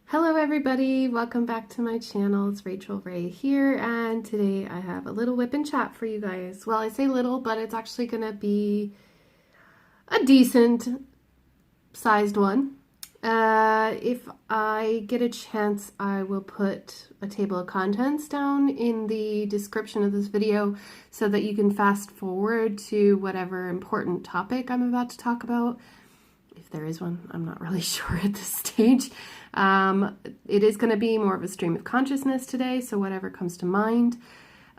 Hello everybody, welcome back to my channel. It's Rachel Ray here, and today I have a little whip and chat for you guys. Well, I say little, but it's actually gonna be a decent sized one. If I get a chance, I will put a table of contents down in the description of this video so that you can fast forward to whatever important topic I'm about to talk about. If there is one, I'm not really sure at this stage. It is going to be more of a stream of consciousness today, so whatever comes to mind.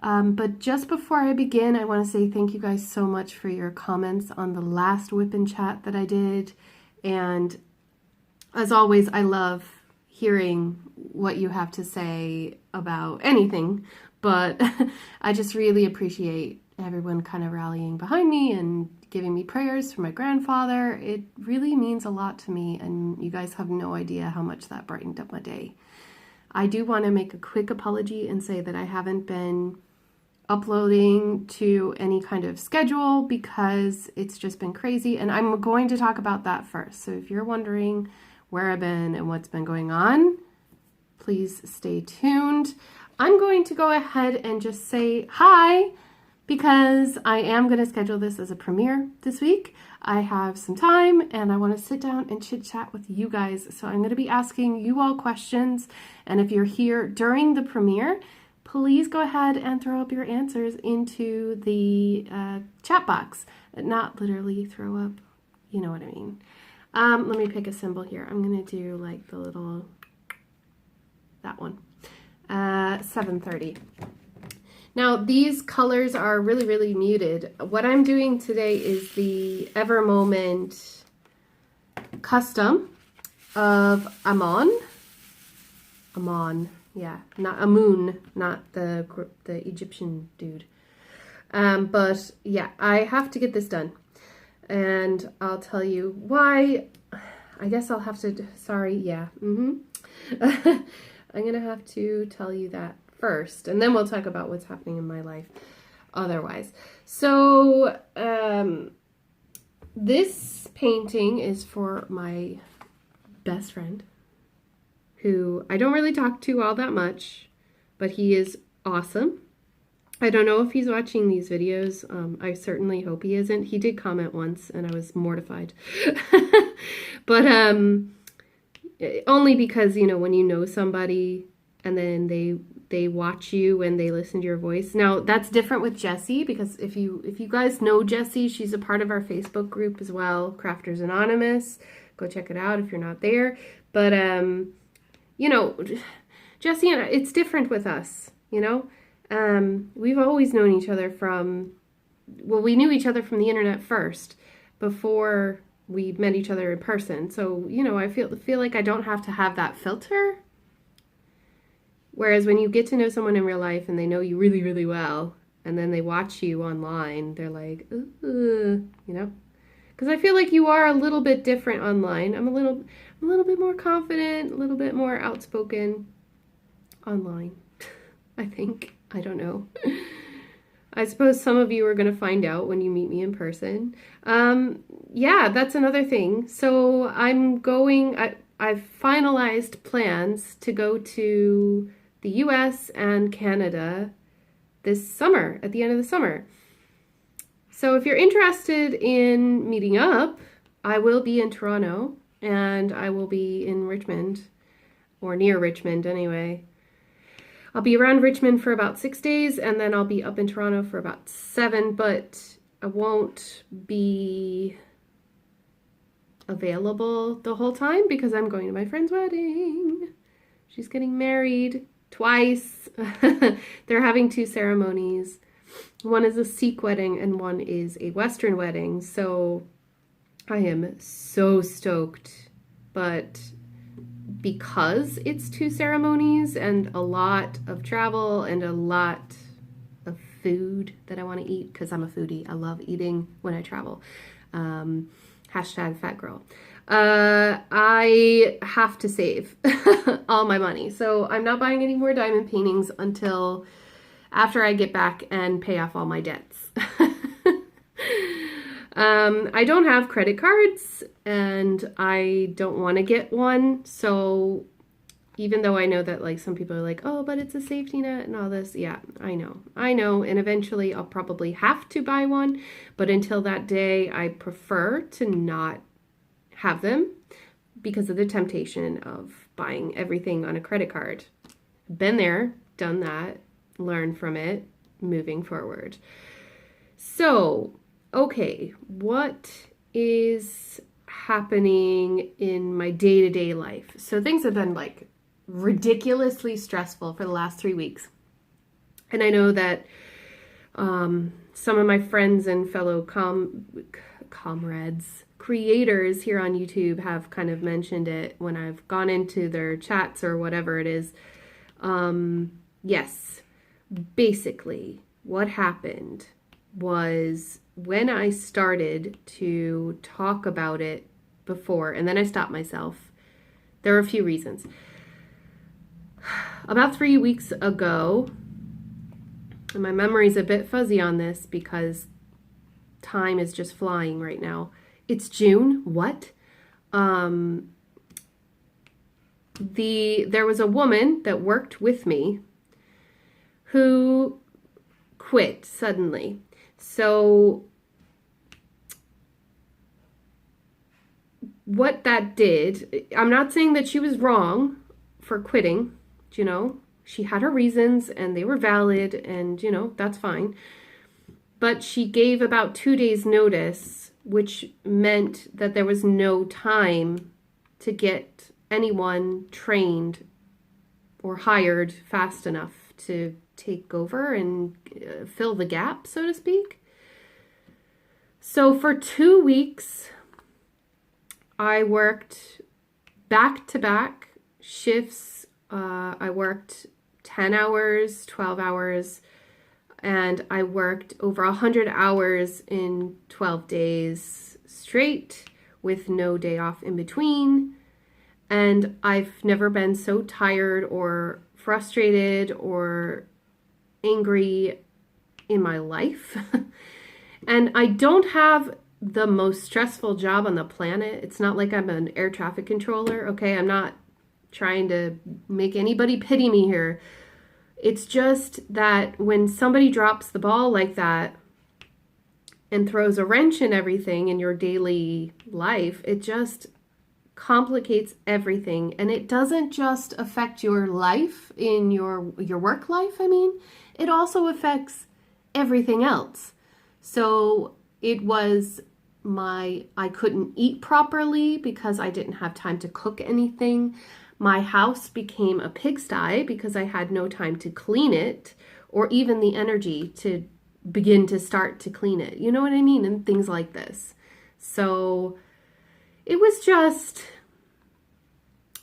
But just before I begin, I want to say thank you guys so much for your comments on the last whip and chat that I did. And as always, I love hearing what you have to say about anything, but I just really appreciate everyone kind of rallying behind me and giving me prayers for my grandfather. It really means a lot to me, and you guys have no idea how much that brightened up my day. I do want to make a quick apology and say that I haven't been uploading to any kind of schedule because it's just been crazy, and I'm going to talk about that first. So if you're wondering where I've been and what's been going on, please stay tuned. I'm going to go ahead and just say hi, because I am going to schedule this as a premiere this week. I have some time and I want to sit down and chit chat with you guys. So I'm going to be asking you all questions. And if you're here during the premiere, please go ahead and throw up your answers into the chat box. Not literally throw up, you know what I mean. Let me pick a symbol here. I'm going to do like the little, that one, 7:30. Now, these colors are really, really muted. What I'm doing today is the EverMoment custom of Amon, yeah, not Amun, not the Egyptian dude. But yeah, I have to get this done. And I'll tell you why. I guess I'll have to, sorry, yeah. I'm going to have to tell you that first, and then we'll talk about what's happening in my life otherwise. So this painting is for my best friend, who I don't really talk to all that much, but he is awesome. I don't know if he's watching these videos. I certainly hope he isn't. He did comment once and I was mortified. But only because, you know, when you know somebody and then they watch you and they listen to your voice. Now, that's different with Jessie, because if you guys know Jessie, she's a part of our Facebook group as well, Crafters Anonymous. Go check it out if you're not there. But, you know, Jessie and I, it's different with us, you know. We've always known each other from, well, we knew each other from the internet first, before we met each other in person. So, you know, I feel like I don't have to have that filter. Whereas when you get to know someone in real life and they know you really, really well, and then they watch you online, they're like, you know? Because I feel like you are a little bit different online. I'm a little bit more confident, a little bit more outspoken online, I think. I don't know. I suppose some of you are going to find out when you meet me in person. Yeah, that's another thing. So I'm going, I've finalized plans to go to the US and Canada this summer, at the end of the summer. So if you're interested in meeting up, I will be in Toronto and I will be in Richmond, or near Richmond anyway. I'll be around Richmond for about 6 days and then I'll be up in Toronto for about 7, but I won't be available the whole time because I'm going to my friend's wedding. She's getting married twice. They're having 2 ceremonies. One is a Sikh wedding and one is a Western wedding. So I am so stoked, but because it's 2 ceremonies and a lot of travel and a lot of food that I want to eat, because I'm a foodie. I love eating when I travel. Hashtag fat girl. I have to save all my money. So I'm not buying any more diamond paintings until after I get back and pay off all my debts. I don't have credit cards and I don't want to get one. So even though I know that like some people are like, oh, but it's a safety net and all this. Yeah, I know. And eventually I'll probably have to buy one. But until that day, I prefer to not have them because of the temptation of buying everything on a credit card. Been there, done that, learned from it, moving forward. So, okay, what is happening in my day-to-day life? So things have been like ridiculously stressful for the last 3 weeks. And I know that some of my friends and fellow comrades, creators here on YouTube have kind of mentioned it when I've gone into their chats or whatever it is. Yes, basically what happened was when I started to talk about it before, and then I stopped myself. There are a few reasons. About 3 weeks ago, and my memory's a bit fuzzy on this because time is just flying right now. It's June. What? There was a woman that worked with me who quit suddenly. So what that did, I'm not saying that she was wrong for quitting, you know, she had her reasons and they were valid and, you know, that's fine. But she gave about 2 days notice, which meant that there was no time to get anyone trained or hired fast enough to take over and fill the gap, so to speak. So for 2 weeks, I worked back-to-back shifts. I worked 10 hours, 12 hours, and I worked over 100 hours in 12 days straight with no day off in between. And I've never been so tired or frustrated or angry in my life. And I don't have the most stressful job on the planet. It's not like I'm an air traffic controller, okay? I'm not trying to make anybody pity me here. It's just that when somebody drops the ball like that and throws a wrench in everything in your daily life, it just complicates everything. And it doesn't just affect your life in your work life, I mean, it also affects everything else. So it was I couldn't eat properly because I didn't have time to cook anything. My house became a pigsty because I had no time to clean it or even the energy to begin to start to clean it. You know what I mean? And things like this. So it was just,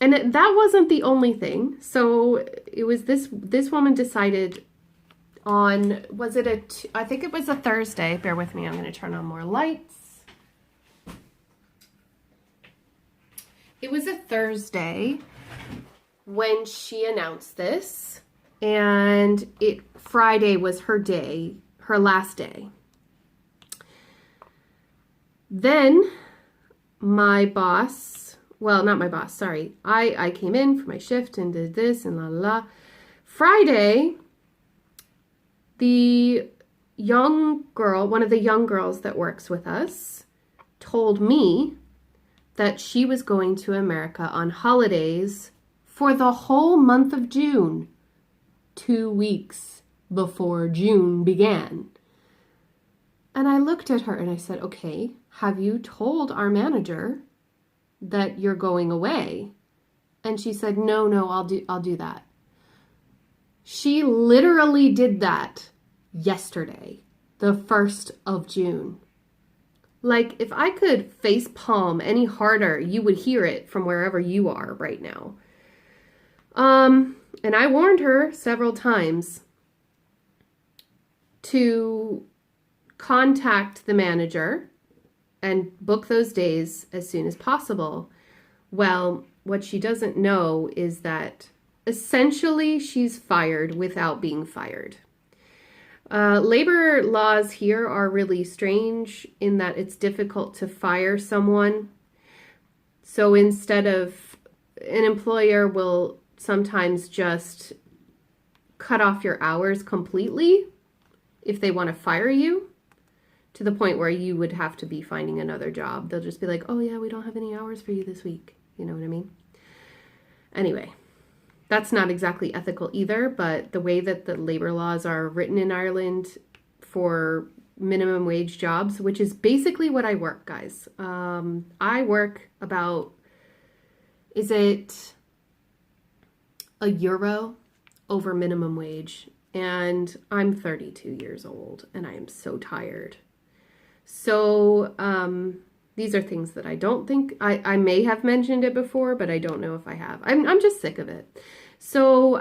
and that wasn't the only thing. So it was this woman decided on, I think it was a Thursday. Bear with me. I'm going to turn on more lights. It was a Thursday when she announced this, and Friday was her day, her last day. Then my boss, well, not my boss, sorry. I came in for my shift and did this and la la. Friday, the young girl, one of the young girls that works with us, told me that she was going to America on holidays for the whole month of June, 2 weeks before June began. And I looked at her and I said, okay, have you told our manager that you're going away? And she said, no, I'll do that. She literally did that yesterday, the 1st of June. Like, if I could face palm any harder, you would hear it from wherever you are right now. And I warned her several times to contact the manager and book those days as soon as possible. Well, what she doesn't know is that essentially she's fired without being fired. Labor laws here are really strange in that it's difficult to fire someone. So instead of, an employer will sometimes just cut off your hours completely if they want to fire you, to the point where you would have to be finding another job. They'll just be like, oh yeah, we don't have any hours for you this week. You know what I mean? Anyway, that's not exactly ethical either, but the way that the labor laws are written in Ireland for minimum wage jobs, which is basically what I work, guys. I work about, is it €1 over minimum wage? And I'm 32 years old and I am so tired. So these are things that I don't think, I may have mentioned it before, but I don't know if I have. I'm just sick of it. So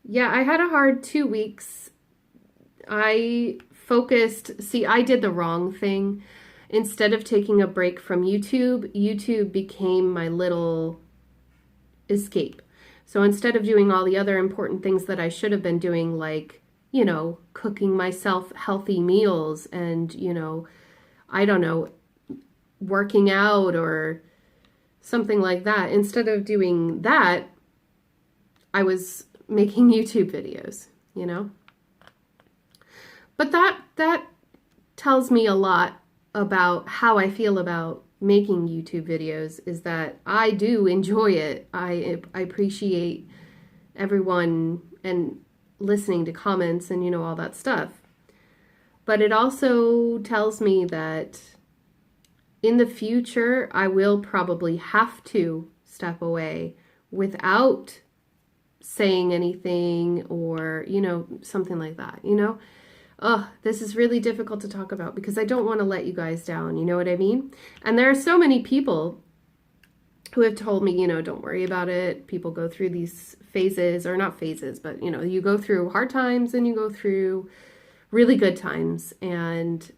yeah, I had a hard 2 weeks. I focused, see, I did the wrong thing. Instead of taking a break from YouTube, YouTube became my little escape. So instead of doing all the other important things that I should have been doing, like, you know, cooking myself healthy meals and, you know, I don't know, working out or something like that. Instead of doing that, I was making YouTube videos, you know. But that tells me a lot about how I feel about making YouTube videos, is that I do enjoy it. I appreciate everyone and listening to comments and, you know, all that stuff. But it also tells me that in the future, I will probably have to step away without saying anything or, you know, something like that, you know? Oh, this is really difficult to talk about because I don't want to let you guys down, you know what I mean? And there are so many people who have told me, you know, don't worry about it. People go through these phases, or not phases, but, you know, you go through hard times and you go through really good times, and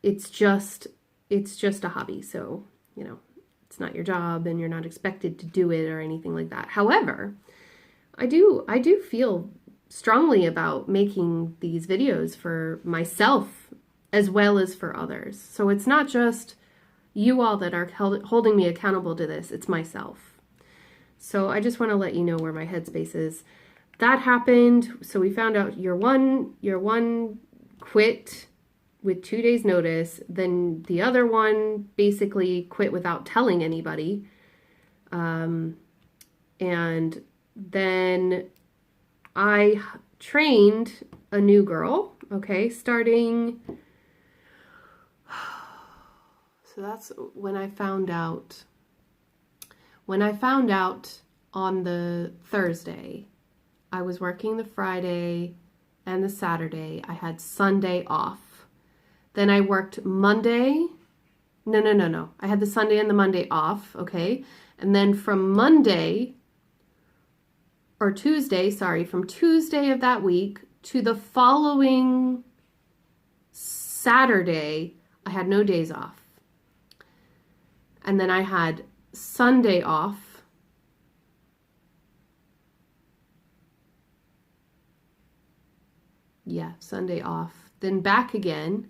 it's just a hobby. So, you know, it's not your job and you're not expected to do it or anything like that. However, I do feel strongly about making these videos for myself as well as for others. So it's not just you all that are holding me accountable to this, it's myself. So I just want to let you know where my headspace is. That happened. So we found out your one quit with 2 days notice. Then the other one basically quit without telling anybody. And then I trained a new girl, okay, starting, so that's when I found out. When I found out on the Thursday, I was working the Friday and the Saturday. I had Sunday off. Then I worked Monday. No. I had the Sunday and the Monday off, okay? And then from Monday, or Tuesday, sorry, from Tuesday of that week to the following Saturday, I had no days off. And then I had Sunday off. Yeah, Sunday off. Then back again,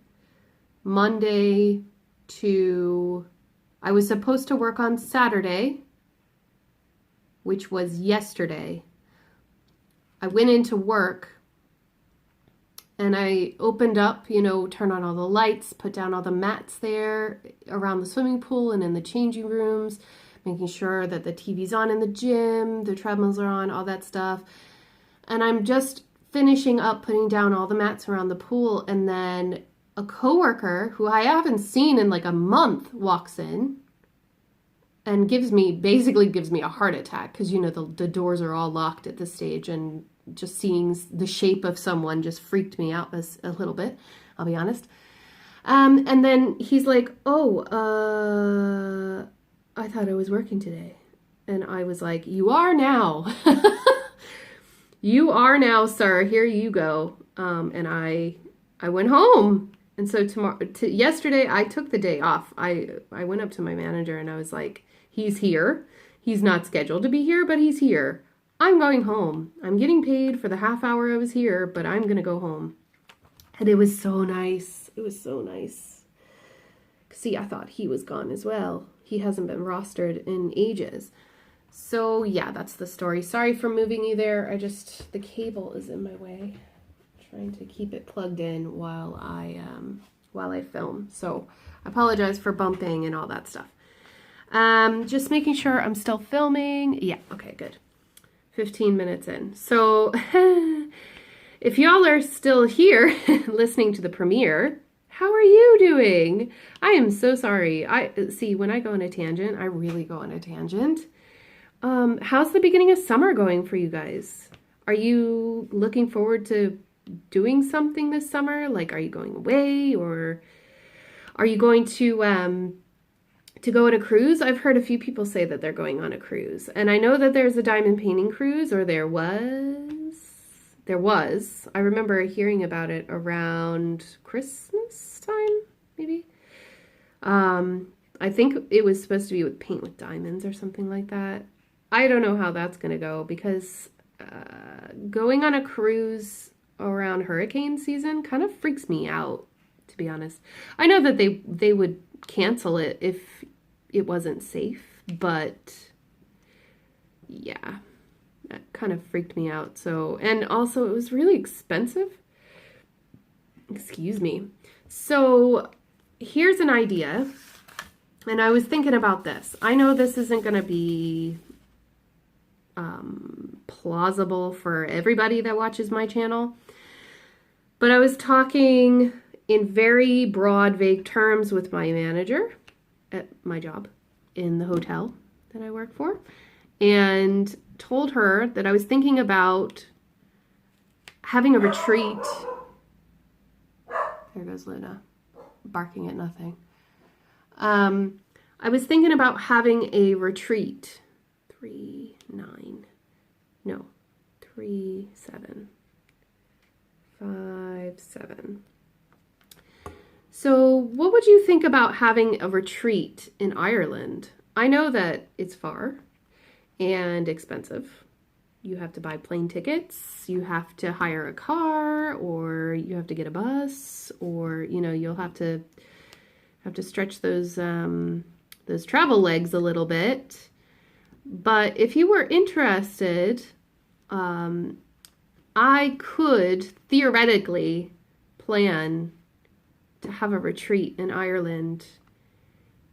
Monday to, I was supposed to work on Saturday, which was yesterday. I went into work and I opened up, you know, turned on all the lights, put down all the mats there around the swimming pool and in the changing rooms, making sure that the TV's on in the gym, the treadmills are on, all that stuff. And I'm just finishing up putting down all the mats around the pool, and then a coworker who I haven't seen in like a month walks in and basically gives me a heart attack, because, you know, the doors are all locked at this stage, and just seeing the shape of someone just freaked me out a little bit, I'll be honest. And then he's like, oh, I thought I was working today. And I was like, you are now. You are now, sir. Here you go. And I went home. And so yesterday, I took the day off. I went up to my manager and I was like, he's here. He's not scheduled to be here, but he's here. I'm going home. I'm getting paid for the half hour I was here, but I'm going to go home. And it was so nice. It was so nice. See, I thought he was gone as well. He hasn't been rostered in ages. So yeah, that's the story. Sorry for moving you there. The cable is in my way. I'm trying to keep it plugged in while I film. So I apologize for bumping and all that stuff. Just making sure I'm still filming. Yeah, okay, good. 15 minutes in. So if y'all are still here listening to the premiere, how are you doing? I am so sorry. See, when I go on a tangent, I really go on a tangent. How's the beginning of summer going for you guys? Are you looking forward to doing something this summer? Like, are you going away, or are you going to go on a cruise? I've heard a few people say that they're going on a cruise, and I know that there's a diamond painting cruise, or there was. I remember hearing about it around Christmas time, maybe. I think it was supposed to be with Paint with Diamonds or something like that. I don't know how that's going to go, because going on a cruise around hurricane season kind of freaks me out, to be honest. I know that they would cancel it if it wasn't safe, but yeah, that kind of freaked me out. So, and also it was really expensive. Excuse me. So here's an idea, and I was thinking about this. I know this isn't going to be plausible for everybody that watches my channel, but I was talking in very broad, vague terms with my manager at my job in the hotel that I work for, and told her that I was thinking about having a retreat. There goes Luna, barking at nothing. I was thinking about having a retreat. 3, 9, no, 3, 7, 5, 7. So what would you think about having a retreat in Ireland? I know that it's far and expensive. You have to buy plane tickets, you have to hire a car, or you have to get a bus, or, you know, you'll have to stretch those travel legs a little bit. But if you were interested, I could theoretically plan to have a retreat in Ireland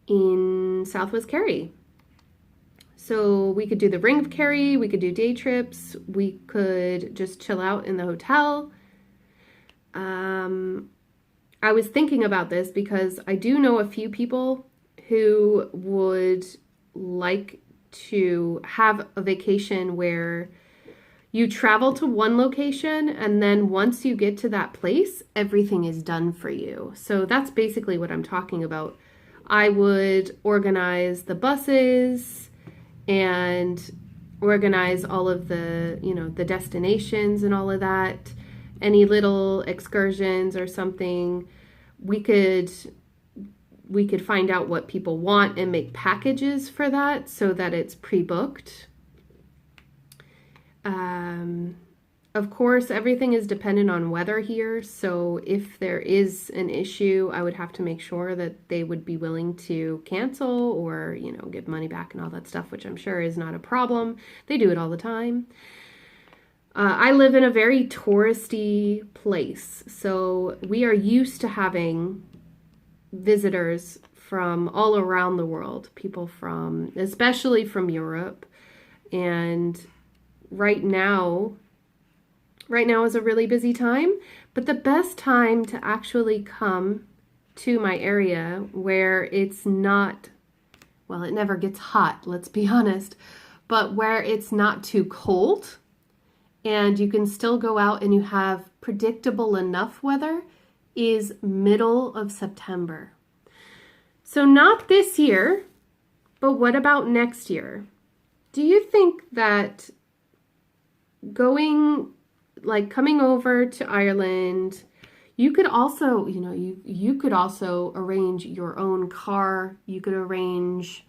in Southwest Kerry. So we could do the Ring of Kerry, we could do day trips, we could just chill out in the hotel. I was thinking about this because I do know a few people who would like to have a vacation where you travel to one location, and then once you get to that place, everything is done for you. So that's basically what I'm talking about. I would organize the buses and organize all of the, you know, the destinations and all of that. Any little excursions or something, we could find out what people want and make packages for that so that it's pre-booked. Of course, everything is dependent on weather here, so if there is an issue, I would have to make sure that they would be willing to cancel or, you know, give money back and all that stuff, which I'm sure is not a problem. They do it all the time. I live in a very touristy place, so we are used to having visitors from all around the world, people from, especially from Europe, and right now is a really busy time, but the best time to actually come to my area where it's not, well, it never gets hot, let's be honest, but where it's not too cold and you can still go out and you have predictable enough weather, is middle of September. So not this year, but what about next year? Do you think that coming over to Ireland, you could also, you know, you could also arrange your own car. You could arrange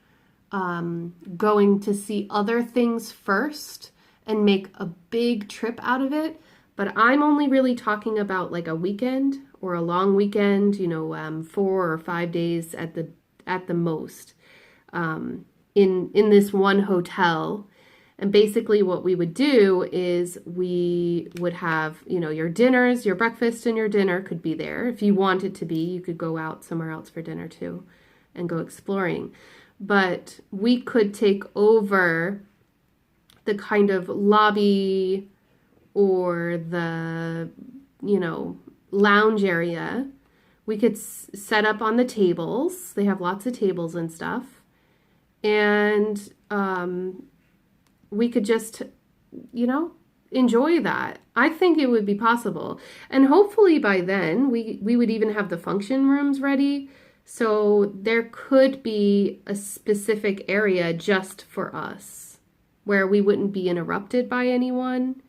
going to see other things first and make a big trip out of it. But I'm only really talking about like a weekend or a long weekend, you know, 4 or 5 days at the most, in this one hotel And basically what we would do is we would have, you know, your dinners, your breakfast and your dinner could be there. If you wanted to be, you could go out somewhere else for dinner too and go exploring. But we could take over the kind of lobby or the, you know, lounge area. We could set up on the tables. They have lots of tables and stuff. And we could just, you know, enjoy that. I think it would be possible. And hopefully by then we would even have the function rooms ready. So there could be a specific area just for us where we wouldn't be interrupted by anyone.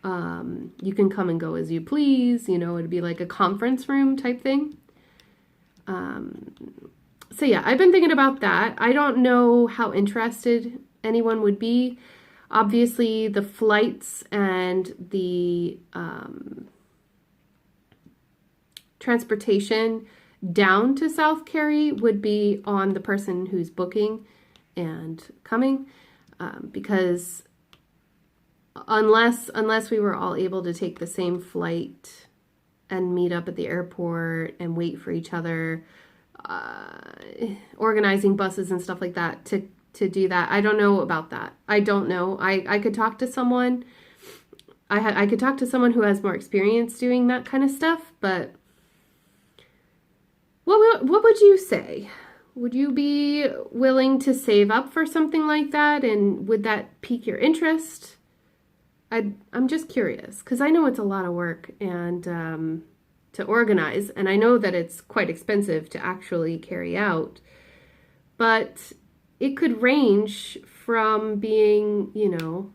You can come and go as you please. You know, it'd be like a conference room type thing. So yeah, I've been thinking about that. I don't know how interested anyone would be. Obviously, the flights and the transportation down to South Cary would be on the person who's booking and coming, because unless we were all able to take the same flight and meet up at the airport and wait for each other, organizing buses and stuff like that to do that. I don't know about that. I don't know. I could talk to someone. I could talk to someone who has more experience doing that kind of stuff, but what would you say? Would you be willing to save up for something like that, and would that pique your interest? I'm just curious because I know it's a lot of work and to organize, and I know that it's quite expensive to actually carry out, but it could range from being, you know,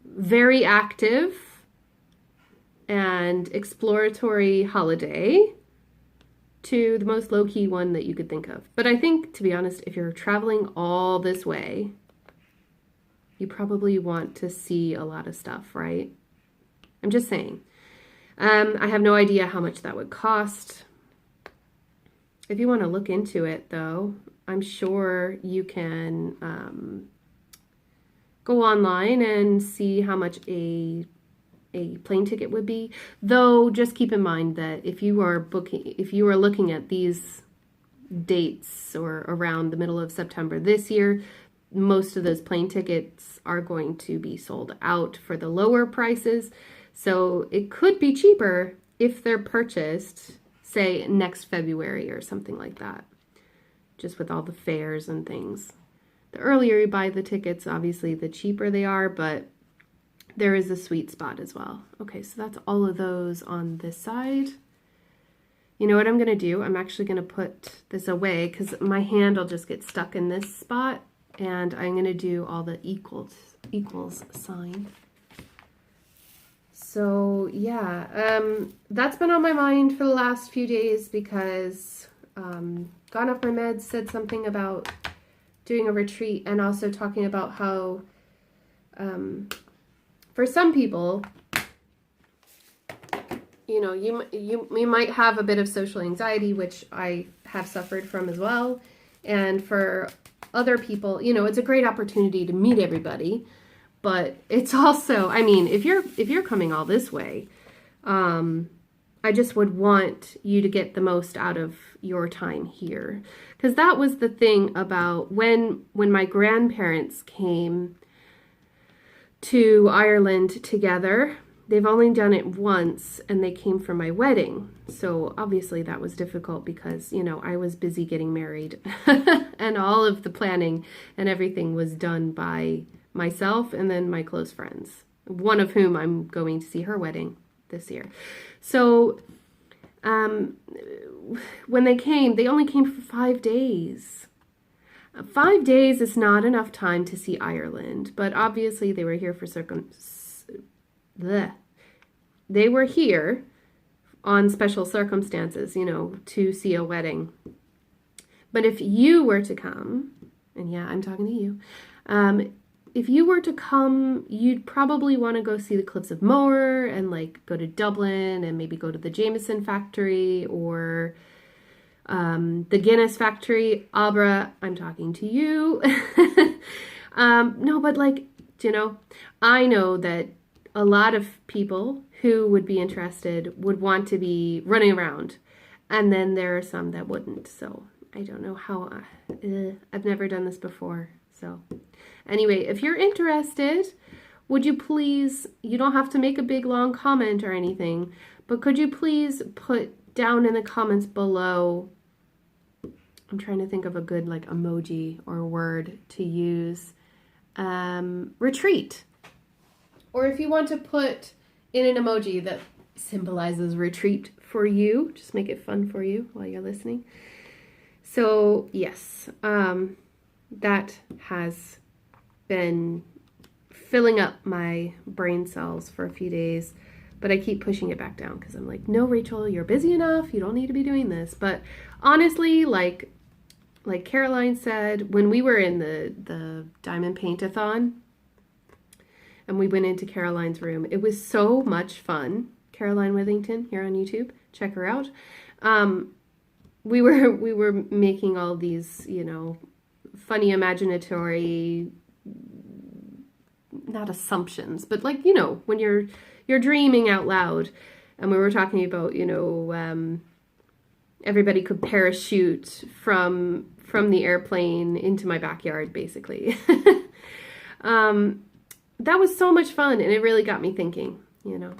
very active and exploratory holiday to the most low-key one that you could think of. But I think, to be honest, if you're traveling all this way, you probably want to see a lot of stuff, right? I'm just saying. I have no idea how much that would cost. If you want to look into it, though, I'm sure you can go online and see how much a plane ticket would be. Though, just keep in mind that if you are looking at these dates or around the middle of September this year, most of those plane tickets are going to be sold out for the lower prices. So it could be cheaper if they're purchased, say, next February or something like that, just with all the fares and things. The earlier you buy the tickets, obviously, the cheaper they are, but there is a sweet spot as well. Okay, so that's all of those on this side. You know what I'm going to do? I'm actually going to put this away because my hand will just get stuck in this spot, and I'm going to do all the equals sign. So yeah, that's been on my mind for the last few days because Gone Off My Meds said something about doing a retreat, and also talking about how for some people, you know, you might have a bit of social anxiety, which I have suffered from as well. And for other people, you know, it's a great opportunity to meet everybody. But it's also, I mean, if you're coming all this way, I just would want you to get the most out of your time here. Because that was the thing about when my grandparents came to Ireland together. They've only done it once, and they came for my wedding. So obviously that was difficult because, you know, I was busy getting married and all of the planning and everything was done by myself and then my close friends, one of whom I'm going to see her wedding this year. So when they came, they only came for 5 days. 5 days is not enough time to see Ireland, but obviously they were here for They were here on special circumstances, you know, to see a wedding. But if you were to come, and yeah, I'm talking to you, if you were to come, you'd probably want to go see the Cliffs of Moher and like go to Dublin and maybe go to the Jameson factory or the Guinness factory. Abra, I'm talking to you. No, but like, you know, I know that a lot of people who would be interested would want to be running around, and then there are some that wouldn't. So I don't know how, I've never done this before. So anyway, if you're interested, would you please, you don't have to make a big long comment or anything, but could you please put down in the comments below, I'm trying to think of a good like emoji or word to use, retreat. Or if you want to put in an emoji that symbolizes retreat for you, just make it fun for you while you're listening. So yes, that has been filling up my brain cells for a few days, but I keep pushing it back down because I'm like, no, Rachel, you're busy enough. You don't need to be doing this. But honestly, like Caroline said, when we were in the Diamond Paint-a-thon and we went into Caroline's room, it was so much fun. Caroline Withington here on YouTube, check her out. We were making all these, you know, funny imaginatory, not assumptions, but like, you know, when you're dreaming out loud, and we were talking about, you know, everybody could parachute from the airplane into my backyard, basically. That was so much fun, and it really got me thinking, you know,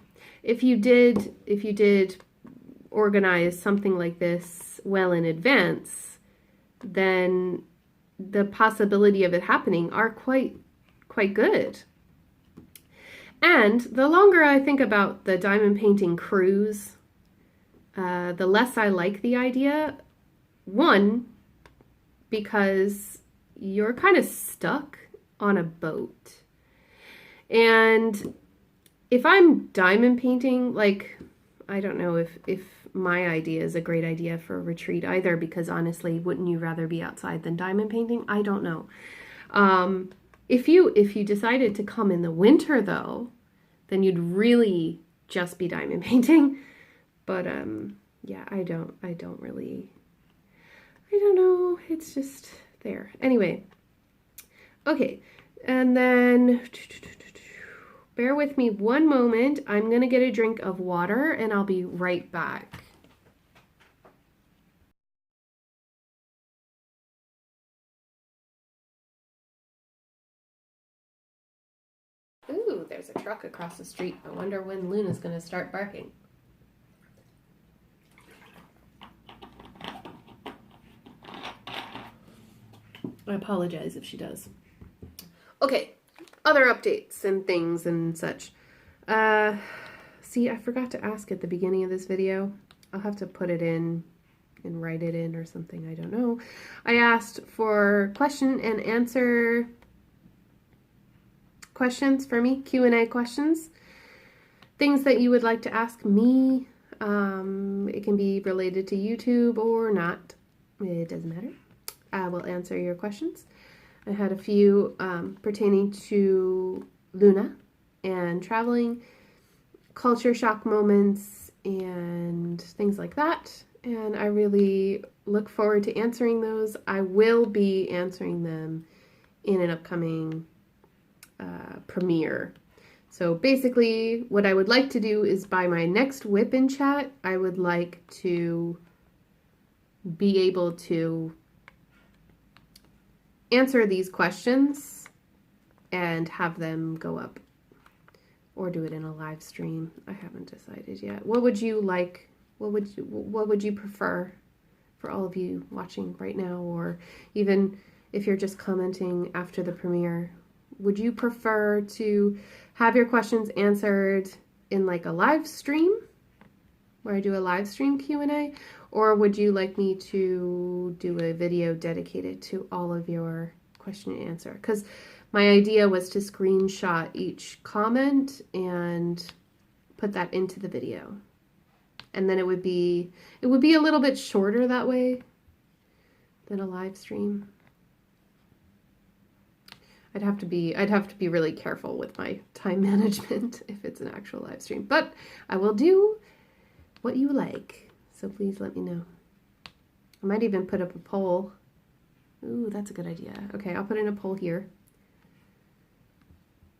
if you did organize something like this well in advance, then the possibility of it happening are quite good. And the longer I think about the diamond painting cruise, the less I like the idea. One, because you're kind of stuck on a boat. And if I'm diamond painting, like, I don't know if my idea is a great idea for a retreat either, because honestly, wouldn't you rather be outside than diamond painting? I don't know. If you decided to come in the winter though, then you'd really just be diamond painting. But yeah, I don't know. It's just there. Anyway. Okay. And then bear with me one moment. I'm going to get a drink of water and I'll be right back. Ooh, there's a truck across the street. I wonder when Luna's going to start barking. I apologize if she does. Okay, other updates and things and such. See, I forgot to ask at the beginning of this video. I'll have to put it in and write it in or something. I don't know. I asked for question and answer questions for me, Q&A questions. Things that you would like to ask me. It can be related to YouTube or not. It doesn't matter. I will answer your questions. I had a few pertaining to Luna and traveling, culture shock moments, and things like that. And I really look forward to answering those. I will be answering them in an upcoming premiere. So basically, what I would like to do is by my next WIP in chat, I would like to be able to answer these questions and have them go up, or do it in a live stream. I haven't decided yet. What would you like? What would you prefer for all of you watching right now, or even if you're just commenting after the premiere? Would you prefer to have your questions answered in like a live stream, where I do a live stream Q&A, or would you like me to do a video dedicated to all of your question and answer? Because my idea was to screenshot each comment and put that into the video. And then it would be a little bit shorter that way than a live stream. I'd have to be really careful with my time management if it's an actual live stream. But I will do what you like. So please let me know. I might even put up a poll. Ooh, that's a good idea. Okay, I'll put in a poll here.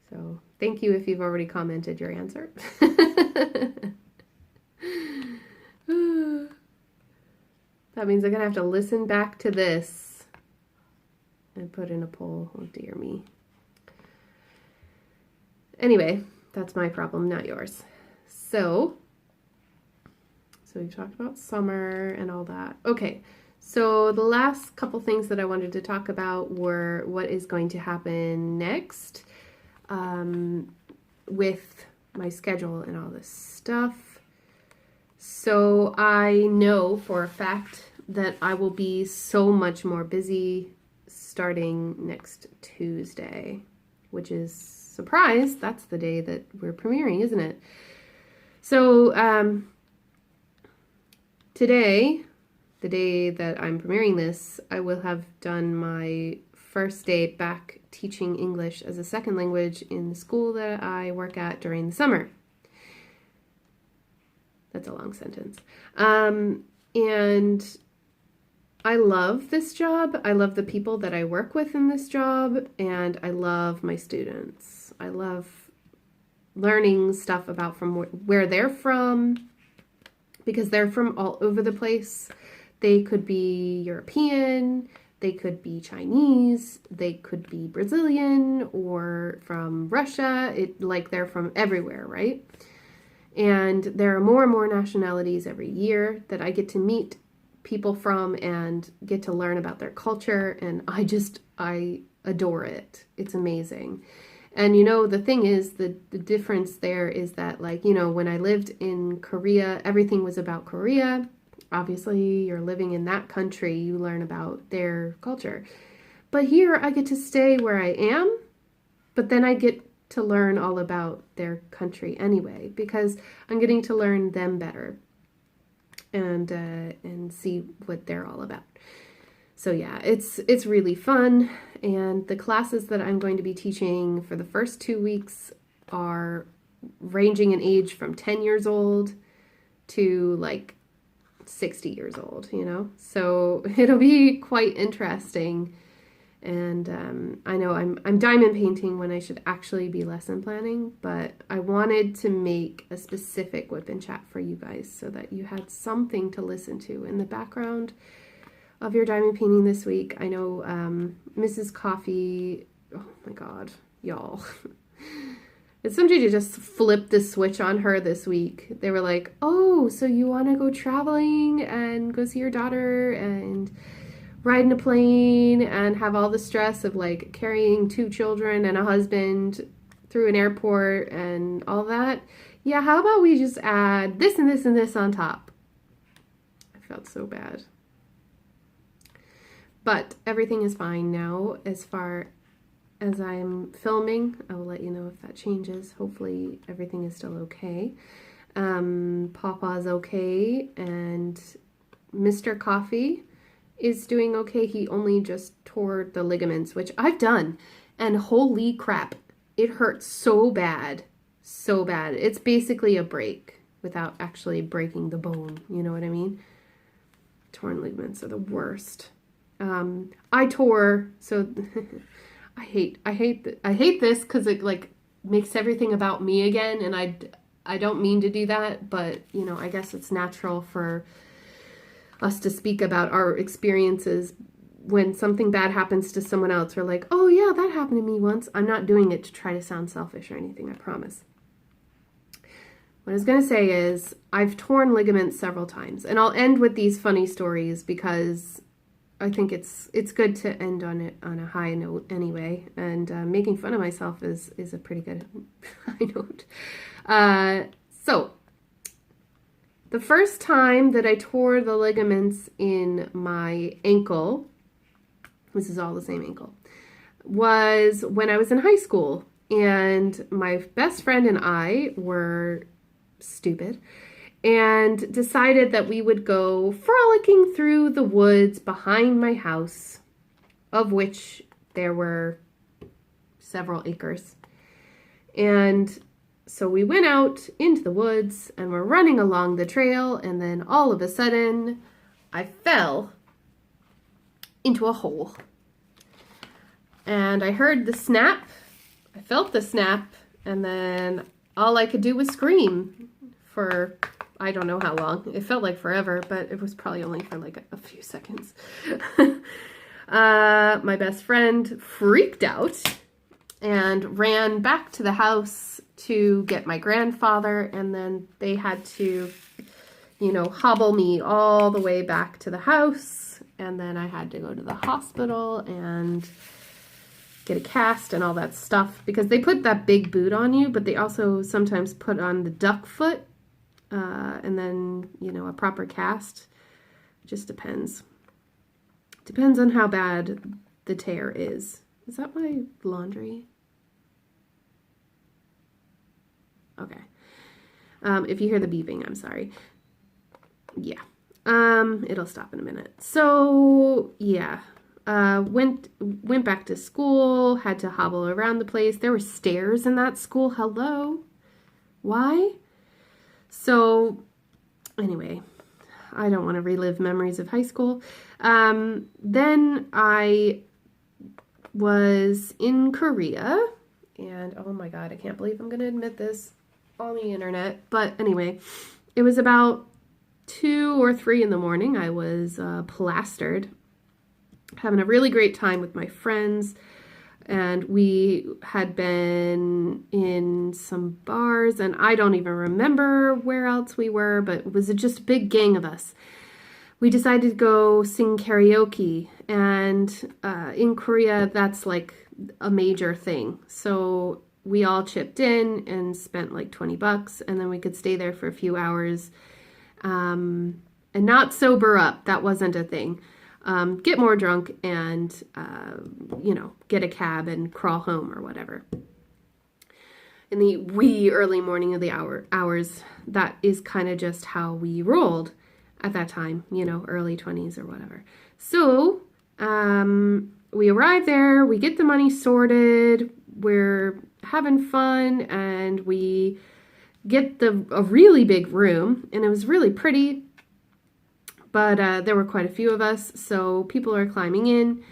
So thank you if you've already commented your answer. That means I'm going to have to listen back to this and put in a poll. Oh, dear me. Anyway, that's my problem, not yours. So we've talked about summer and all that. Okay, so the last couple things that I wanted to talk about were what is going to happen next with my schedule and all this stuff. So I know for a fact that I will be so much more busy starting next Tuesday, which is, surprise, that's the day that we're premiering, isn't it? So today, the day that I'm premiering this, I will have done my first day back teaching English as a second language in the school that I work at during the summer. That's a long sentence. And I love this job. I love the people that I work with in this job, and I love my students. I love learning stuff about from where they're from, because they're from all over the place. They could be European, they could be Chinese, they could be Brazilian, or from Russia. They're from everywhere, right? And there are more and more nationalities every year that I get to meet people from and get to learn about their culture, and I adore it. It's amazing. And the thing is, the difference there is that, when I lived in Korea, everything was about Korea. Obviously, you're living in that country, you learn about their culture. But here, I get to stay where I am, but then I get to learn all about their country anyway, because I'm getting to learn them better and see what they're all about. So yeah, it's really fun, and the classes that I'm going to be teaching for the first 2 weeks are ranging in age from 10 years old to 60 years old, so it'll be quite interesting. And I know I'm diamond painting when I should actually be lesson planning, but I wanted to make a specific whip and chat for you guys so that you had something to listen to in the background of your diamond painting this week. I know Mrs. Coffee, oh my god, y'all. It's somebody to just flip the switch on her this week. They were like, oh, so you want to go traveling and go see your daughter and ride in a plane and have all the stress of carrying 2 children and a husband through an airport and all that. Yeah, how about we just add this and this and this on top? I felt so bad. But everything is fine now as far as I'm filming. I will let you know if that changes. Hopefully everything is still okay. Papa's okay, and Mr. Coffee is doing okay. He only just tore the ligaments, which I've done, and holy crap, it hurts so bad. It's basically a break without actually breaking the bone, you know what I mean? Torn ligaments are the worst. I tore, so I hate this because it makes everything about me again, and I don't mean to do that, but I guess it's natural for us to speak about our experiences when something bad happens to someone else. We're like, oh yeah, that happened to me once. I'm not doing it to try to sound selfish or anything, I promise. What I was going to say is I've torn ligaments several times, and I'll end with these funny stories because I think it's good to end on it on a high note anyway, and making fun of myself is a pretty good high note. So the first time that I tore the ligaments in my ankle, this is all the same ankle, was when I was in high school, and my best friend and I were stupid and decided that we would go frolicking through the woods behind my house, of which there were several acres. And so we went out into the woods and we're running along the trail, and then all of a sudden I fell into a hole. And I heard the snap I felt the snap, and then all I could do was scream for I don't know how long. It felt like forever, but it was probably only for like a few seconds. My best friend freaked out and ran back to the house to get my grandfather, and then they had to, you know, hobble me all the way back to the house, and then I had to go to the hospital and get a cast and all that stuff, because they put that big boot on you, but they also sometimes put on the duck foot, and then, you know, a proper cast. It just depends. Depends on how bad the tear is. Is that my laundry? Okay. If you hear the beeping, I'm sorry. Yeah. It'll stop in a minute. So, yeah. Went back to school, had to hobble around the place. There were stairs in that school. Hello? Why? So, anyway, I don't want to relive memories of high school. Then I was in Korea, and oh my God, I can't believe I'm going to admit this on the internet. But anyway, it was about 2 or 3 in the morning. I was plastered, having a really great time with my friends, and we had been in some bars, and I don't even remember where else we were, but it was just a big gang of us. We decided to go sing karaoke, and in Korea, that's like a major thing. So we all chipped in and spent like $20, and then we could stay there for a few hours and not sober up. That wasn't a thing. Get more drunk and, you know, get a cab and crawl home or whatever. In the wee early morning of the hours, that is kind of just how we rolled at that time, you know, early 20s or whatever. So, we arrive there, we get the money sorted, we're having fun, and we get a really big room, and it was really pretty. But there were quite a few of us, so people are climbing in.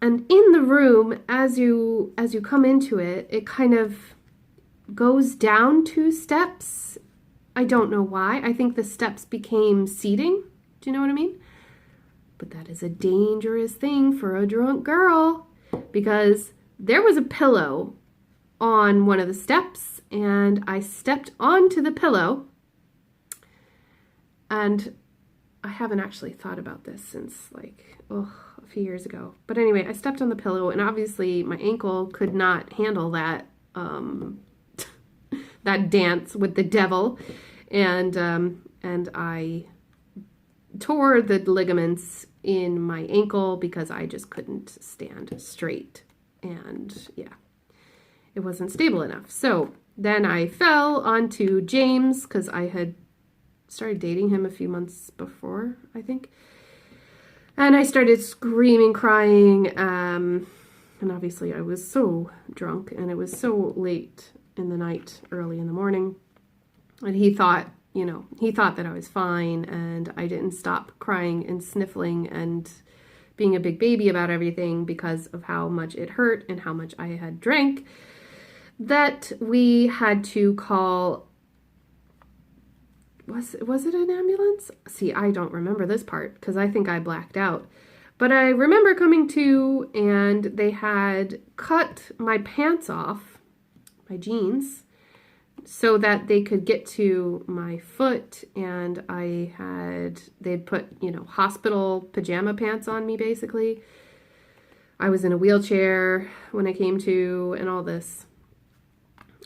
And in the room, as you come into it, it kind of goes down 2 steps. I don't know why. I think the steps became seating. Do you know what I mean? But that is a dangerous thing for a drunk girl, because there was a pillow on one of the steps, and I stepped onto the pillow, and I haven't actually thought about this since like, a few years ago. But anyway, I stepped on the pillow, and obviously my ankle could not handle that, that dance with the devil. And I tore the ligaments in my ankle because I just couldn't stand straight. And yeah, it wasn't stable enough. So then I fell onto James, because I had started dating him a few months before, I think. And I started screaming, crying, and obviously I was so drunk, and it was so late in the night, early in the morning, and he thought that I was fine, and I didn't stop crying and sniffling and being a big baby about everything because of how much it hurt and how much I had drank, that we had to call. Was it an ambulance? See, I don't remember this part because I think I blacked out. But I remember coming to, and they had cut my pants off, my jeans, so that they could get to my foot, and they'd put, you know, hospital pajama pants on me, basically. I was in a wheelchair when I came to, and all this.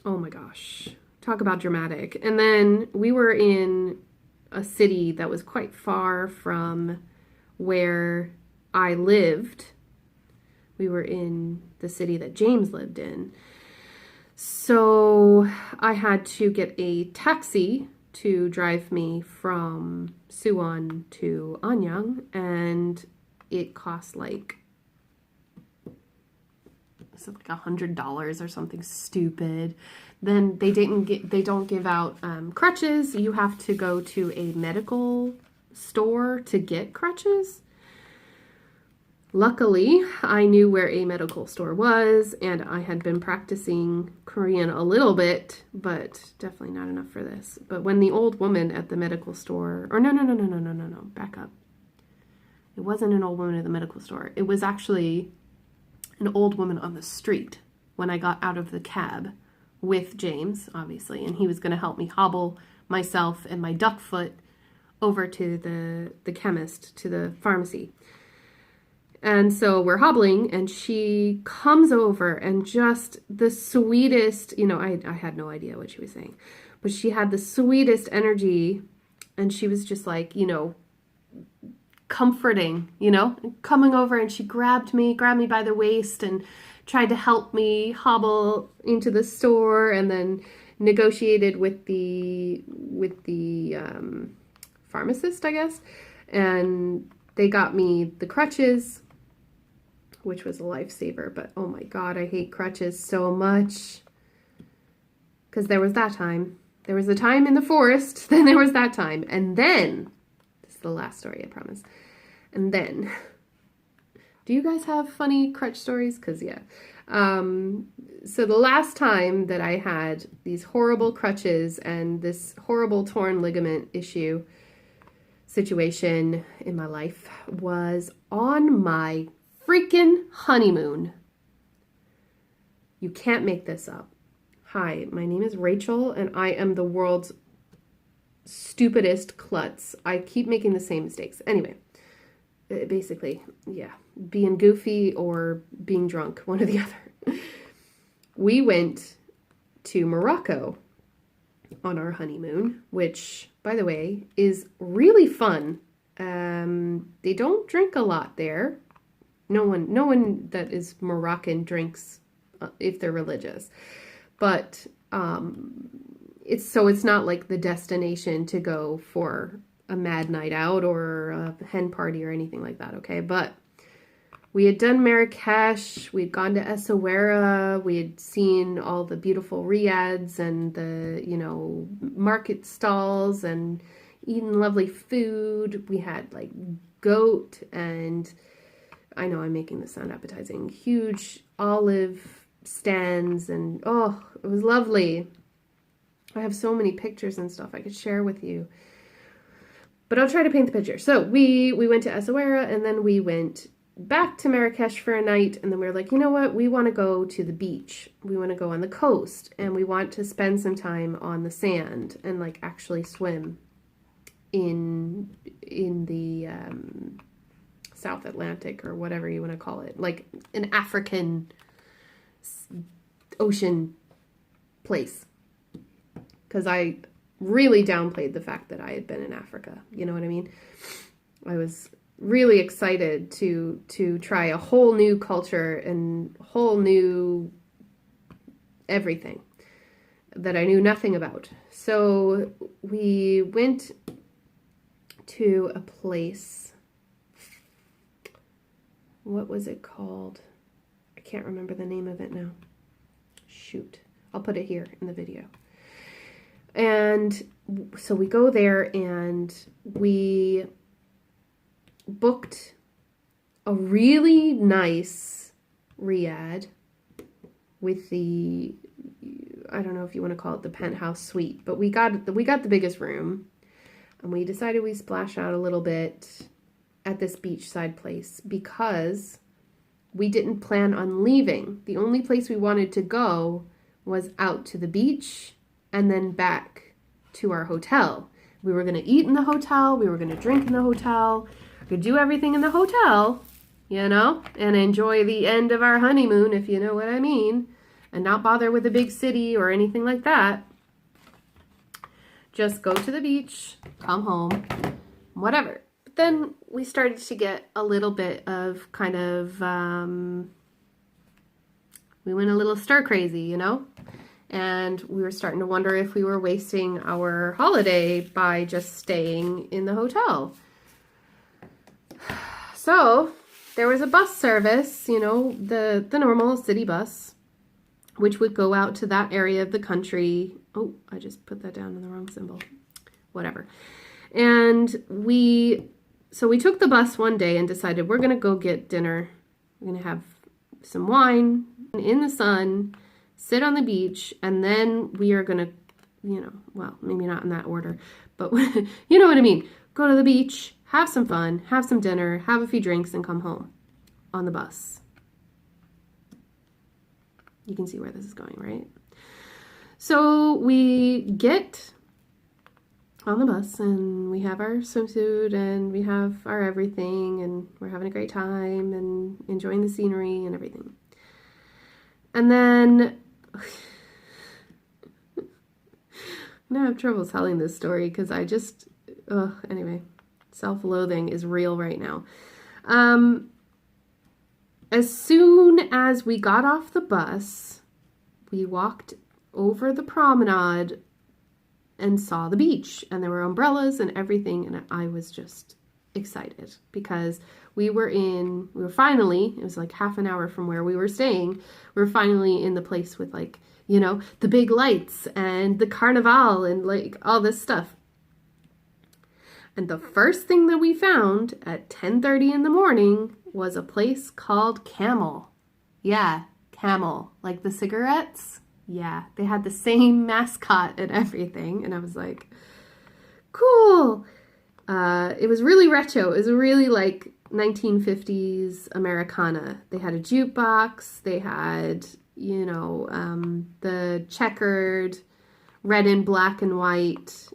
Oh my gosh. Talk about dramatic. And then we were in a city that was quite far from where I lived. We were in the city that James lived in. So I had to get a taxi to drive me from Suwon to Anyang, and it cost like $100 or something stupid. Then they don't give out crutches. You have to go to a medical store to get crutches. Luckily, I knew where a medical store was, and I had been practicing Korean a little bit, but definitely not enough for this. But when the old woman at the medical store, or no, back up. It wasn't an old woman at the medical store. It was actually an old woman on the street when I got out of the cab with James, obviously, and he was going to help me hobble myself and my duck foot over to the chemist, to the pharmacy. And so we're hobbling, and she comes over, and just the sweetest, you know, I had no idea what she was saying, but she had the sweetest energy, and she was just like, you know, comforting, you know, coming over, and she grabbed me by the waist and tried to help me hobble into the store, and then negotiated with the pharmacist, I guess, and they got me the crutches, which was a lifesaver. But oh my God, I hate crutches so much. Because there was that time. There was a time in the forest, then there was that time. And then, this is the last story, I promise. And then, do you guys have funny crutch stories? Because yeah. So the last time that I had these horrible crutches and this horrible torn ligament situation in my life was on my freaking honeymoon. You can't make this up. Hi, my name is Rachel, and I am the world's stupidest klutz. I keep making the same mistakes. Anyway, basically, yeah, being goofy or being drunk, one or the other. We went to Morocco on our honeymoon, which, by the way, is really fun. They don't drink a lot there. No one that is Moroccan drinks if they're religious, but it's not like the destination to go for a mad night out or a hen party or anything like that. Okay, but we had done Marrakesh, we'd gone to Essaouira, we had seen all the beautiful riads and the, you know, market stalls and eaten lovely food. We had like goat and, I know I'm making this sound appetizing, huge olive stands, and oh, it was lovely. I have so many pictures and stuff I could share with you, but I'll try to paint the picture. So we went to Essaouira, and then we went back to Marrakesh for a night, and then we were like, you know what, we want to go to the beach. We want to go on the coast, and we want to spend some time on the sand and like actually swim in the South Atlantic or whatever you want to call it, like an African ocean place. Because I really downplayed the fact that I had been in Africa. You know what I mean? I was really excited to try a whole new culture and whole new everything that I knew nothing about. So we went to a place. What was it called? I can't remember the name of it now. Shoot. I'll put it here in the video. And so we go there, and we booked a really nice riad with the, I don't know if you want to call it the penthouse suite, but we got the biggest room, and we decided we'd splash out a little bit at this beachside place because we didn't plan on leaving. The only place we wanted to go was out to the beach and then back to our hotel. We were going to eat in the hotel. We were going to drink in the hotel. We could do everything in the hotel, you know, and enjoy the end of our honeymoon, if you know what I mean, and not bother with a big city or anything like that. Just go to the beach, come home, whatever. But then we started to get a little bit of kind of, we went a little stir crazy, you know? And we were starting to wonder if we were wasting our holiday by just staying in the hotel. So there was a bus service, you know, the normal city bus, which would go out to that area of the country. Oh, I just put that down in the wrong symbol. Whatever. And we so we took the bus one day and decided we're going to go get dinner. We're going to have some wine in the sun, sit on the beach, and then we are going to, you know, well, maybe not in that order, but you know what I mean. Go to the beach, have some fun, have some dinner, have a few drinks, and come home on the bus. You can see where this is going, right? So we get on the bus and we have our swimsuit and we have our everything and we're having a great time and enjoying the scenery and everything. And then I have trouble telling this story because I just, anyway, self-loathing is real right now. As soon as we got off the bus, we walked over the promenade and saw the beach, and there were umbrellas and everything, and I was just excited because we were finally, it was like half an hour from where we were staying, we were finally in the place with, like, you know, the big lights and the carnival and like all this stuff. And the first thing that we found at 10:30 in the morning was a place called Camel. Yeah, Camel, like the cigarettes. Yeah, they had the same mascot and everything, and I was like, cool. It was really retro. It was really like 1950s Americana. They had a jukebox. They had, you know, the checkered red and black and white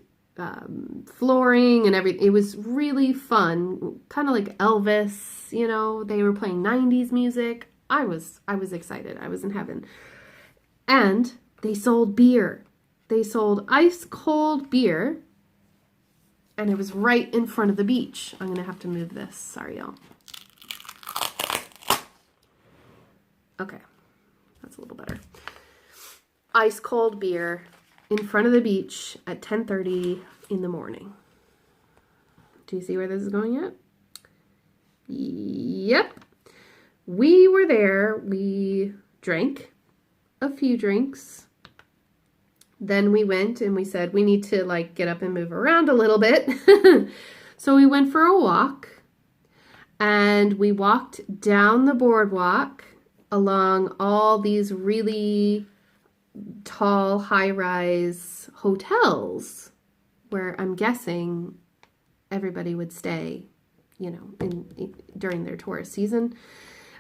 flooring and everything. It was really fun, kind of like Elvis, you know. They were playing 90s music. I was excited. I was in heaven. And they sold beer. They sold ice cold beer. And it was right in front of the beach. I'm going to have to move this. Sorry, y'all. Okay. That's a little better. Ice cold beer in front of the beach at 10:30 in the morning. Do you see where this is going yet? Yep. We were there. We drank a few drinks. Then we went and we said we need to like get up and move around a little bit. So we went for a walk and we walked down the boardwalk along all these really tall high-rise hotels where I'm guessing everybody would stay, you know, during their tourist season.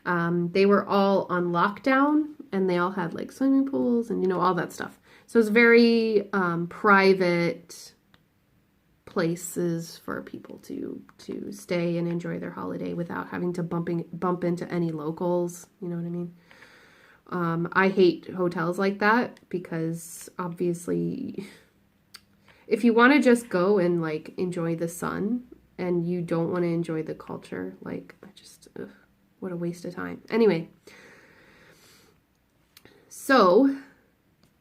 They were all on lockdown and they all had like swimming pools and, you know, all that stuff. So it's very private places for people to stay and enjoy their holiday without having to bump into any locals. You know what I mean? I hate hotels like that because obviously if you want to just go and like enjoy the sun and you don't want to enjoy the culture, like what a waste of time. Anyway, so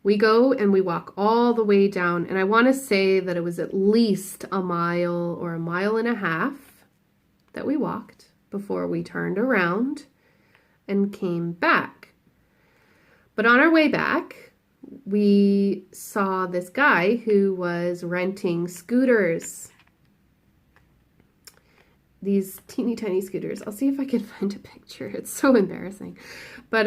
we go and we walk all the way down, and I want to say that it was at least a mile or a mile and a half that we walked before we turned around and came back. But on our way back, we saw this guy who was renting scooters. These teeny tiny scooters. I'll see if I can find a picture. It's so embarrassing. But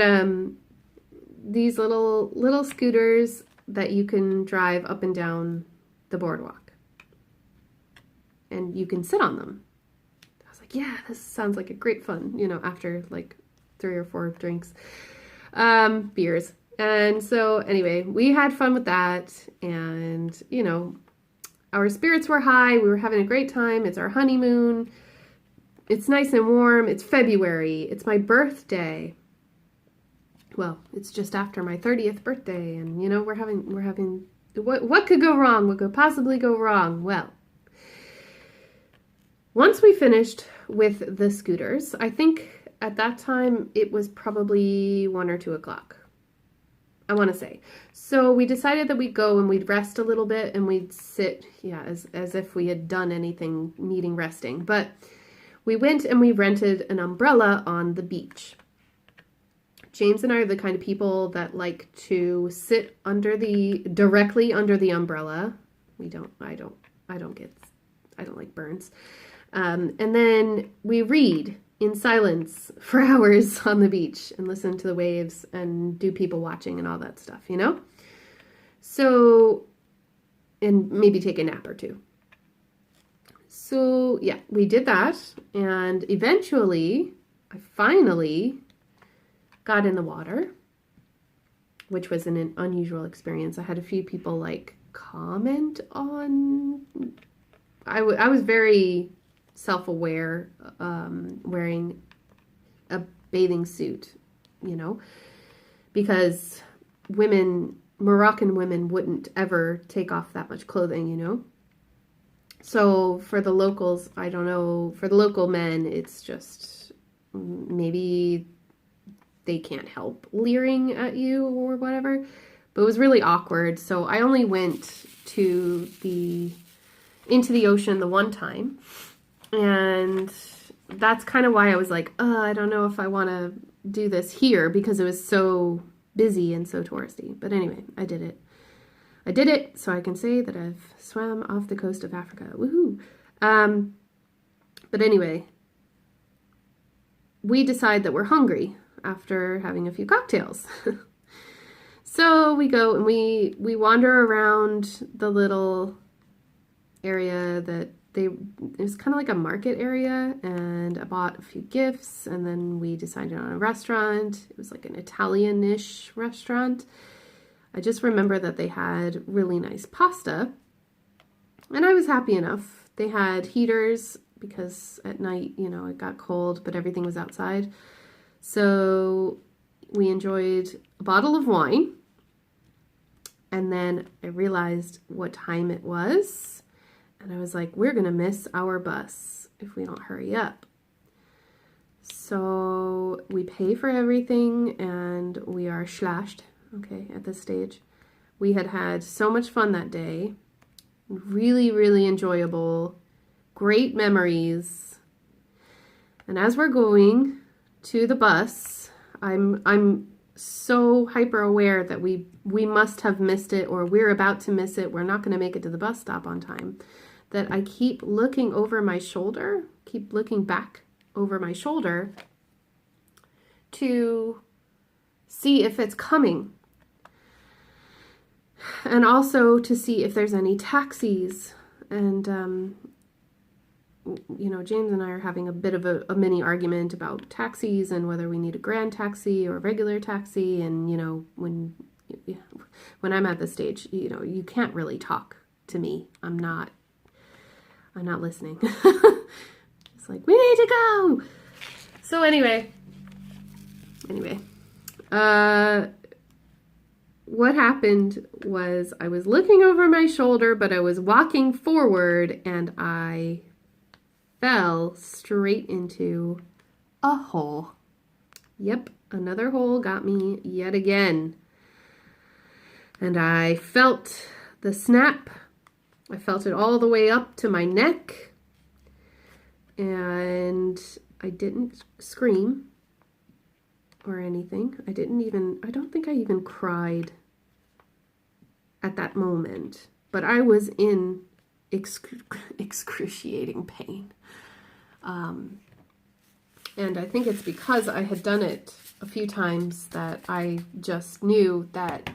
these little scooters that you can drive up and down the boardwalk. And you can sit on them. I was like, yeah, this sounds like a great fun, you know, after like 3 or 4 drinks. Beers. And so anyway, we had fun with that, and you know, our spirits were high. We were having a great time. It's our honeymoon. It's nice and warm. It's February. It's my birthday. Well, it's just after my 30th birthday, and you know, we're having what could go wrong? What could possibly go wrong? Well, once we finished with the scooters, I think at that time it was probably 1 or 2 o'clock, I want to say. So we decided that we'd go and we'd rest a little bit and we'd sit, yeah, as if we had done anything needing resting. But we went and we rented an umbrella on the beach. James and I are the kind of people that like to sit directly under the umbrella. I don't like burns. And then we read in silence for hours on the beach and listen to the waves and do people watching and all that stuff, you know? So, and maybe take a nap or two. So yeah, we did that. And eventually, I finally got in the water, which was an unusual experience. I had a few people like comment on, I was very self-aware, wearing a bathing suit, you know, because Moroccan women wouldn't ever take off that much clothing, you know. So for the locals, I don't know, for the local men, it's just maybe they can't help leering at you or whatever, but it was really awkward. So I only went into the ocean the one time, and that's kind of why I was like, I don't know if I want to do this here, because it was so busy and so touristy. But anyway, I did it. I did it, so I can say that I've swam off the coast of Africa. Woohoo! But anyway, we decide that we're hungry after having a few cocktails. So we go and we wander around the little area that it was kind of like a market area, and I bought a few gifts, and then we decided on a restaurant. It was like an Italian-ish restaurant. I just remember that they had really nice pasta, and I was happy enough. They had heaters because at night, you know, it got cold, but everything was outside. So we enjoyed a bottle of wine, and then I realized what time it was, and I was like, we're gonna miss our bus if we don't hurry up. So we pay for everything, and we are slashed. Okay, at this stage. We had so much fun that day. Really, really enjoyable. Great memories. And as we're going to the bus, I'm so hyper aware that we must have missed it, or we're about to miss it. We're not going to make it to the bus stop on time. That I keep looking over my shoulder, keep looking back over my shoulder to see if it's coming. And also to see if there's any taxis. And, you know, James and I are having a bit of a mini argument about taxis and whether we need a grand taxi or a regular taxi. And, you know, when I'm at this stage, you know, you can't really talk to me. I'm not listening. It's like, we need to go. So anyway, what happened was I was looking over my shoulder, but I was walking forward, and I fell straight into a hole. Yep, another hole got me yet again. And I felt the snap. I felt it all the way up to my neck. And I didn't scream or anything. I don't think I even cried at that moment, but I was in excruciating pain. And I think it's because I had done it a few times that I just knew that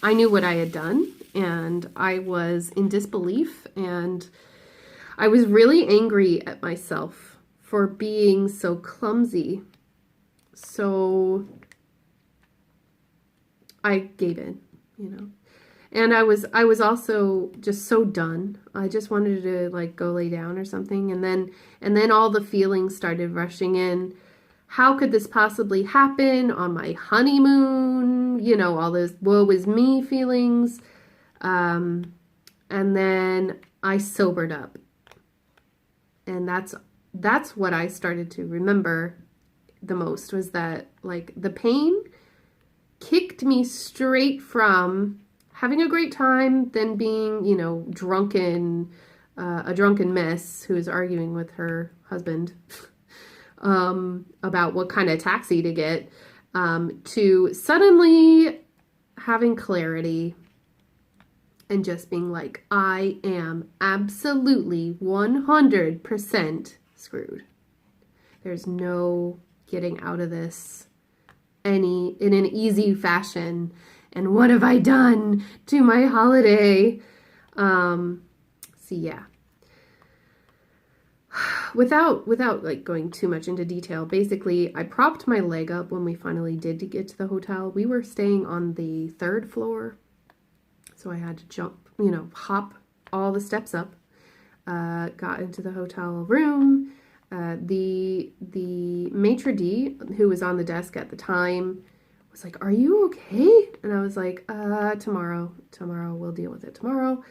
I knew what I had done, and I was in disbelief, and I was really angry at myself for being so clumsy. So I gave in, you know. And I was also just so done. I just wanted to like go lay down or something. And then all the feelings started rushing in. How could this possibly happen on my honeymoon? You know, all those woe is me feelings. And then I sobered up. And that's what I started to remember the most, was that like the pain kicked me straight from having a great time, then being, you know, a drunken mess who is arguing with her husband about what kind of taxi to get, to suddenly having clarity and just being like, I am absolutely 100% screwed. There's no getting out of this in an easy fashion. And what have I done to my holiday? So yeah. Without like going too much into detail, basically I propped my leg up when we finally did to get to the hotel. We were staying on the 3rd floor, so I had to jump, hop all the steps up. Got into the hotel room. The maitre d', who was on the desk at the time, was like, "Are you okay?" And I was like, tomorrow, we'll deal with it tomorrow."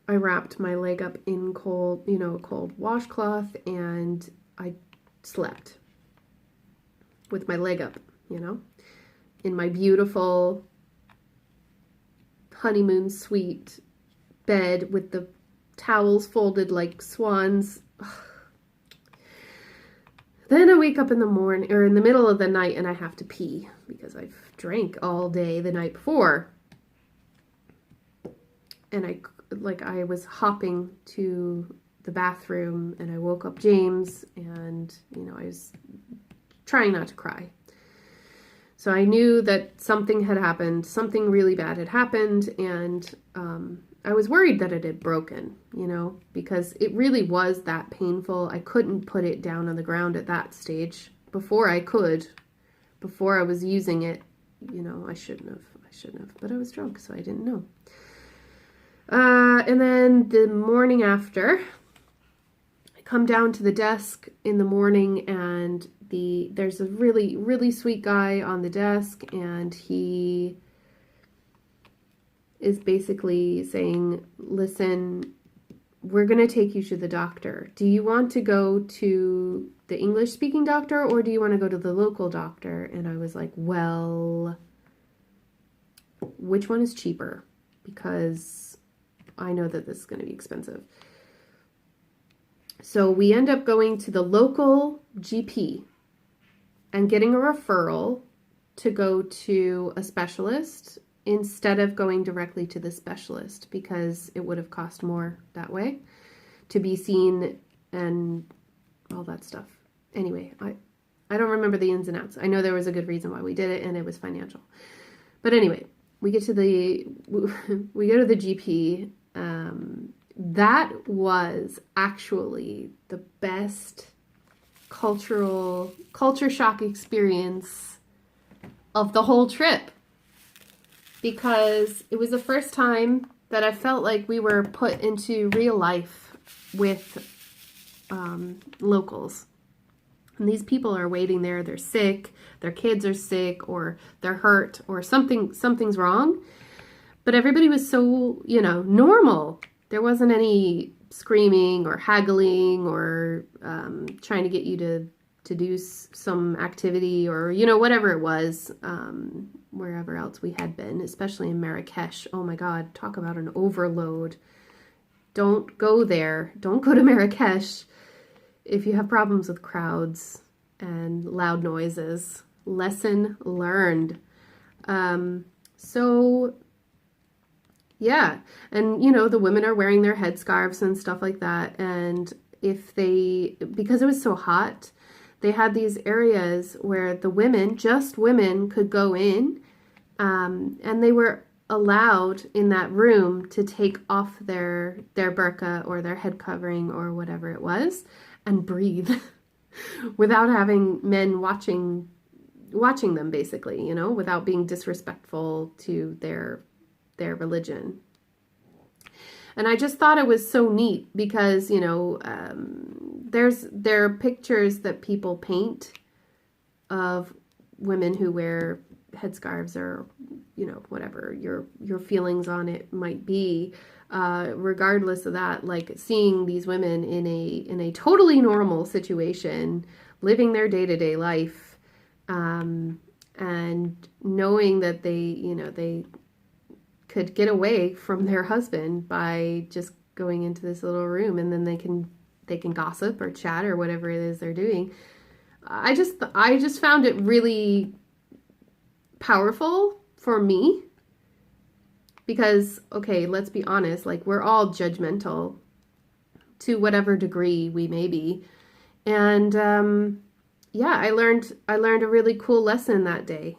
I wrapped my leg up in cold washcloth, and I slept with my leg up, in my beautiful honeymoon suite bed with the towels folded like swans. Then I wake up in the morning, or in the middle of the night, and I have to pee because I've drank all day the night before. And I was hopping to the bathroom, and I woke up James, and, I was trying not to cry. So I knew that something had happened, something really bad had happened, and I was worried that it had broken, because it really was that painful. I couldn't put it down on the ground at that stage. Before I was using it, I shouldn't have, but I was drunk, so I didn't know. And then the morning after, I come down to the desk in the morning, and there's a really, really sweet guy on the desk, and he is basically saying, "Listen, we're going to take you to the doctor. Do you want to go to the English-speaking doctor, or do you want to go to the local doctor?" And I was like, well, which one is cheaper? Because I know that this is going to be expensive. So we end up going to the local GP and getting a referral to go to a specialist instead of going directly to the specialist, because it would have cost more that way to be seen and all that stuff. Anyway, I don't remember the ins and outs. I know there was a good reason why we did it, and it was financial. But anyway, we go to the GP. That was actually the best culture shock experience of the whole trip, because it was the first time that I felt like we were put into real life with locals. And these people are waiting there, they're sick, their kids are sick, or they're hurt, or something's wrong. But everybody was so, normal. There wasn't any screaming or haggling or trying to get you to do some activity or, whatever it was, wherever else we had been, especially in Marrakesh. Oh my God, talk about an overload. Don't go there. Don't go to Marrakesh if you have problems with crowds and loud noises. Lesson learned. So yeah, and the women are wearing their headscarves and stuff like that, and because it was so hot, they had these areas where just women could go in, and they were allowed in that room to take off their burqa or their head covering or whatever it was and breathe without having men watching them, basically, without being disrespectful to their religion. And I just thought it was so neat because, there are pictures that people paint of women who wear headscarves or, whatever your feelings on it might be. Regardless of that, like seeing these women in a totally normal situation, living their day-to-day life, and knowing that they could get away from their husband by just going into this little room, and then they can gossip or chat or whatever it is they're doing. I just found it really powerful for me because, okay, let's be honest, like we're all judgmental to whatever degree we may be. And yeah, I learned a really cool lesson that day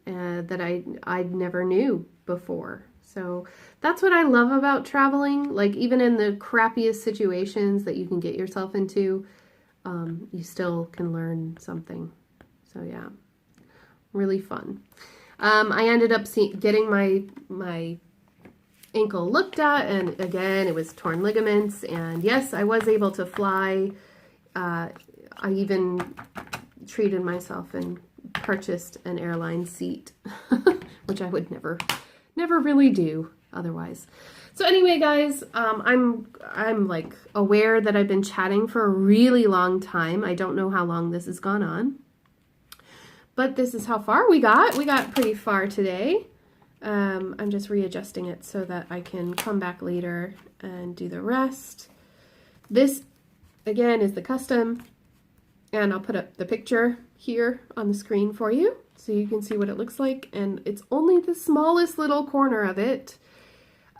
that I never knew before. So that's what I love about traveling. Like even in the crappiest situations that you can get yourself into, you still can learn something. So yeah, really fun. I ended up getting my ankle looked at, and again, it was torn ligaments. And yes, I was able to fly. I even treated myself and purchased an airline seat, which I would never really do otherwise. So anyway, guys, I'm like aware that I've been chatting for a really long time. I don't know how long this has gone on, but this is how far we got. We got pretty far today. I'm just readjusting it so that I can come back later and do the rest. This, again, is the custom, and I'll put up the picture here on the screen for you so you can see what it looks like. And it's only the smallest little corner of it.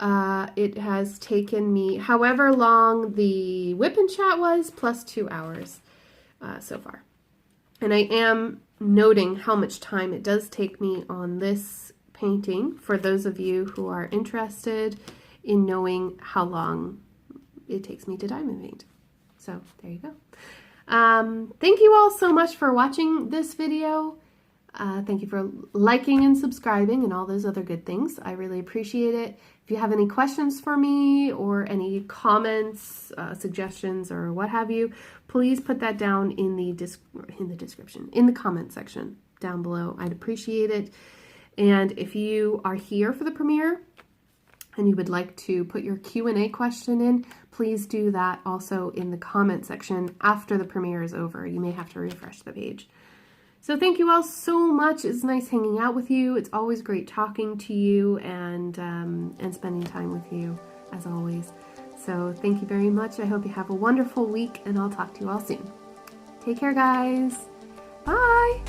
It has taken me however long the WIP and chat was, plus 2 hours so far. And I am noting how much time it does take me on this painting for those of you who are interested in knowing how long it takes me to diamond paint. So there you go. Thank you all so much for watching this video. Thank you for liking and subscribing and all those other good things. I really appreciate it. If you have any questions for me or any comments, suggestions, or what have you, please put that down in the description, in the comment section down below. I'd appreciate it. And if you are here for the premiere and you would like to put your Q&A question in, please do that also in the comment section after the premiere is over. You may have to refresh the page. So thank you all so much. It's nice hanging out with you. It's always great talking to you and spending time with you, as always. So thank you very much. I hope you have a wonderful week, and I'll talk to you all soon. Take care, guys. Bye.